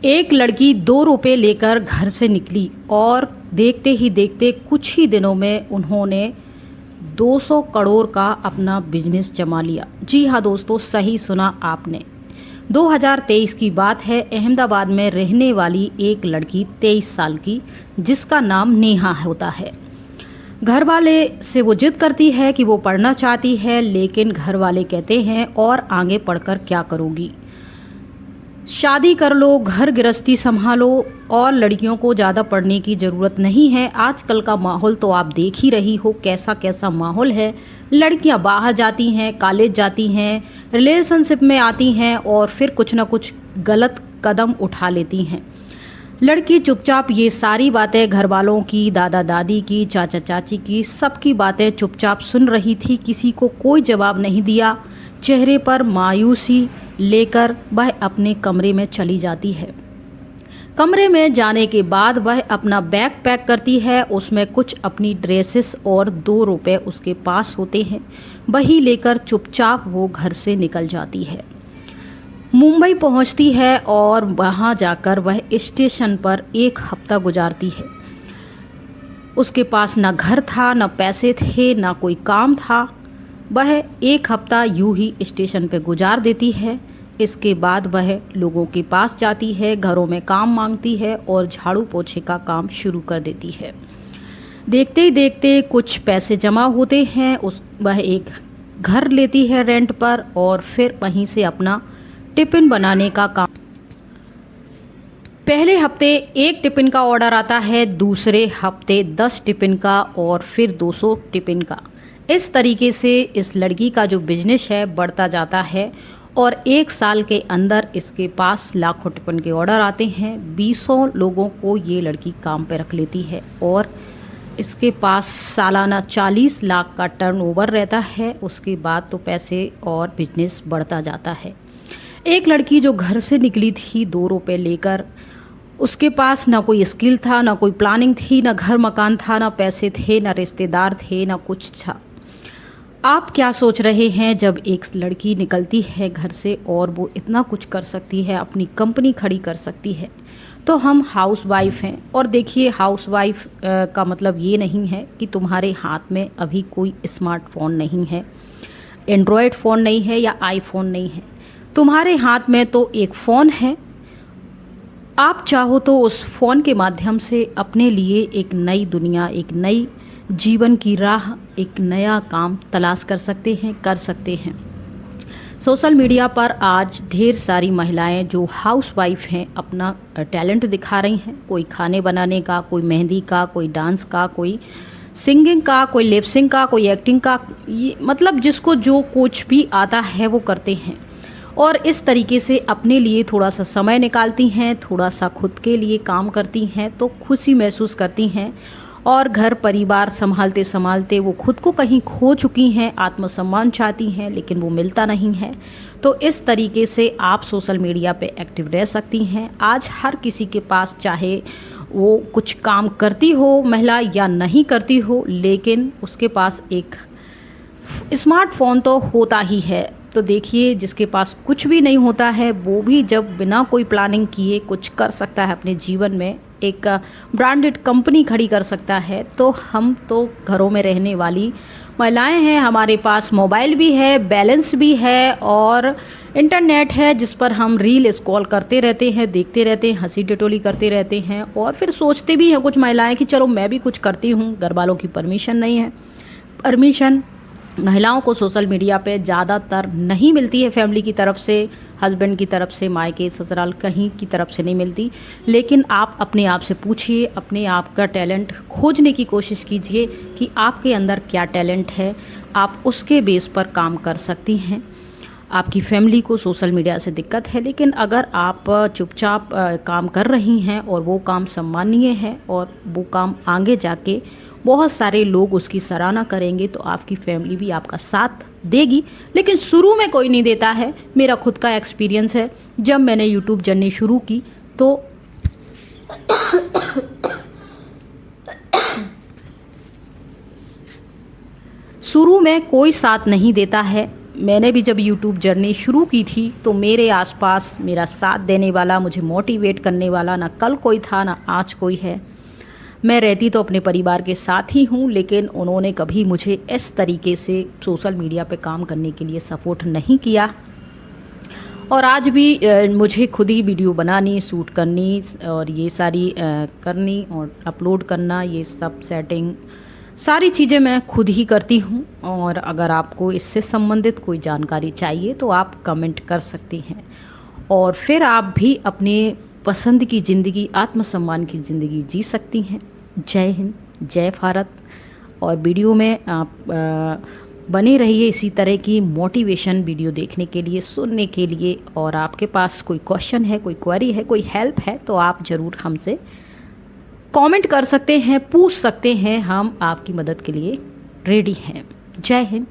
एक लड़की 2 रुपए लेकर घर से निकली और देखते ही देखते कुछ ही दिनों में उन्होंने 200 करोड़ का अपना बिजनेस जमा लिया। जी हाँ दोस्तों, सही सुना आपने। 2023 की बात है। अहमदाबाद में रहने वाली एक लड़की 23 साल की, जिसका नाम नेहा होता है। घर वाले से वो जिद करती है कि वो पढ़ना चाहती है, लेकिन घर वाले कहते हैं और आगे पढ़कर क्या करोगी, शादी कर लो, घर गृहस्थी संभालो और लड़कियों को ज़्यादा पढ़ने की ज़रूरत नहीं है। आजकल का माहौल तो आप देख ही रही हो कैसा कैसा माहौल है। लड़कियां बाहर जाती हैं, कॉलेज जाती हैं, रिलेशनशिप में आती हैं और फिर कुछ ना कुछ गलत कदम उठा लेती हैं। लड़की चुपचाप ये सारी बातें घर वालों की, दादा दादी की, चाचा चाची की, सबकी बातें चुपचाप सुन रही थी। किसी को कोई जवाब नहीं दिया। चेहरे पर मायूसी लेकर वह अपने कमरे में चली जाती है। कमरे में जाने के बाद वह अपना बैग पैक करती है। उसमें कुछ अपनी ड्रेसेस और 2 रुपए उसके पास होते हैं। वही लेकर चुपचाप वो घर से निकल जाती है। मुंबई पहुंचती है और वहां जाकर वह स्टेशन पर 1 हफ्ता गुजारती है। उसके पास ना घर था, ना पैसे थे, ना कोई काम था। वह 1 हफ्ता यूं ही स्टेशन पर गुजार देती है। इसके बाद वह लोगों के पास जाती है, घरों में काम मांगती है और झाड़ू पोछे का काम शुरू कर देती है। देखते ही देखते कुछ पैसे जमा होते हैं। वह एक घर लेती है रेंट पर और फिर वहीं से अपना टिफ़िन बनाने का काम। पहले हफ्ते 1 टिफ़िन का ऑर्डर आता है, दूसरे हफ्ते 10 टिफ़िन का और फिर 200 टिफ़िन का। इस तरीके से इस लड़की का जो बिजनेस है बढ़ता जाता है और 1 साल के अंदर इसके पास लाखों टिफ़िन के ऑर्डर आते हैं। 200 लोगों को ये लड़की काम पे रख लेती है और इसके पास सालाना 40 लाख का टर्नओवर रहता है। उसके बाद तो पैसे और बिजनेस बढ़ता जाता है। एक लड़की जो घर से निकली थी 2 रुपए लेकर, उसके पास ना कोई स्किल था, ना कोई प्लानिंग थी, ना घर मकान था, ना पैसे थे, ना रिश्तेदार थे, ना कुछ था। आप क्या सोच रहे हैं जब एक लड़की निकलती है घर से और वो इतना कुछ कर सकती है, अपनी कंपनी खड़ी कर सकती है। तो हम हाउस वाइफ हैं और देखिए, हाउस वाइफ का मतलब ये नहीं है कि तुम्हारे हाथ में अभी कोई स्मार्टफोन नहीं है, एंड्रॉयड फ़ोन नहीं है या आईफोन नहीं है। तुम्हारे हाथ में तो एक फ़ोन है। आप चाहो तो उस फ़ोन के माध्यम से अपने लिए एक नई दुनिया, एक नई जीवन की राह, एक नया काम तलाश कर सकते हैं, कर सकते हैं। सोशल मीडिया पर आज ढेर सारी महिलाएं जो हाउसवाइफ हैं अपना टैलेंट दिखा रही हैं। कोई खाने बनाने का, कोई मेहंदी का, कोई डांस का, कोई सिंगिंग का, कोई लिपसिंग का, कोई एक्टिंग का, ये मतलब जिसको जो कुछ भी आता है वो करते हैं और इस तरीके से अपने लिए थोड़ा सा समय निकालती हैं, थोड़ा सा खुद के लिए काम करती हैं तो खुशी महसूस करती हैं और घर परिवार संभालते संभालते वो खुद को कहीं खो चुकी हैं। आत्मसम्मान चाहती हैं लेकिन वो मिलता नहीं है। तो इस तरीके से आप सोशल मीडिया पे एक्टिव रह सकती हैं। आज हर किसी के पास, चाहे वो कुछ काम करती हो महिला या नहीं करती हो, लेकिन उसके पास एक स्मार्टफोन तो होता ही है। तो देखिए, जिसके पास कुछ भी नहीं होता है वो भी जब बिना कोई प्लानिंग किए कुछ कर सकता है अपने जीवन में, एक ब्रांडेड कंपनी खड़ी कर सकता है। तो हम तो घरों में रहने वाली महिलाएं हैं, हमारे पास मोबाइल भी है, बैलेंस भी है और इंटरनेट है जिस पर हम रील स्क्रॉल करते रहते हैं, देखते रहते हैं, हंसी टिटोली करते रहते हैं और फिर सोचते भी हैं कुछ महिलाएं कि चलो मैं भी कुछ करती हूँ। घर वालों की परमिशन नहीं है। परमिशन महिलाओं को सोशल मीडिया पे ज़्यादातर नहीं मिलती है, फैमिली की तरफ से, हस्बैंड की तरफ से, मायके ससुराल कहीं की तरफ से नहीं मिलती। लेकिन आप अपने आप से पूछिए, अपने आप का टैलेंट खोजने की कोशिश कीजिए कि आपके अंदर क्या टैलेंट है। आप उसके बेस पर काम कर सकती हैं। आपकी फैमिली को सोशल मीडिया से दिक्कत है, लेकिन अगर आप चुपचाप काम कर रही हैं और वो काम सम्मानीय है और वो काम आगे जाके बहुत सारे लोग उसकी सराहना करेंगे तो आपकी फैमिली भी आपका साथ देगी। लेकिन शुरू में कोई नहीं देता है। मेरा खुद का एक्सपीरियंस है, जब मैंने यूट्यूब जर्नी शुरू की तो शुरू में कोई साथ नहीं देता है। मैंने भी जब यूट्यूब जर्नी शुरू की थी तो मेरे आसपास मेरा साथ देने वाला, मुझे मोटिवेट करने वाला ना कल कोई था ना आज कोई है। मैं रहती तो अपने परिवार के साथ ही हूँ, लेकिन उन्होंने कभी मुझे इस तरीके से सोशल मीडिया पे काम करने के लिए सपोर्ट नहीं किया। और आज भी मुझे खुद ही वीडियो बनानी, शूट करनी और ये सारी करनी और अपलोड करना, ये सब सेटिंग सारी चीज़ें मैं खुद ही करती हूँ। और अगर आपको इससे संबंधित कोई जानकारी चाहिए तो आप कमेंट कर सकती हैं और फिर आप भी अपने पसंद की ज़िंदगी, आत्मसम्मान की ज़िंदगी जी सकती हैं। जय हिंद, जय भारत। और वीडियो में आप बने रहिए इसी तरह की मोटिवेशन वीडियो देखने के लिए, सुनने के लिए। और आपके पास कोई क्वेश्चन है, कोई क्वेरी है, कोई हेल्प है तो आप ज़रूर हमसे कमेंट कर सकते हैं, पूछ सकते हैं। हम आपकी मदद के लिए रेडी हैं। जय हिंद,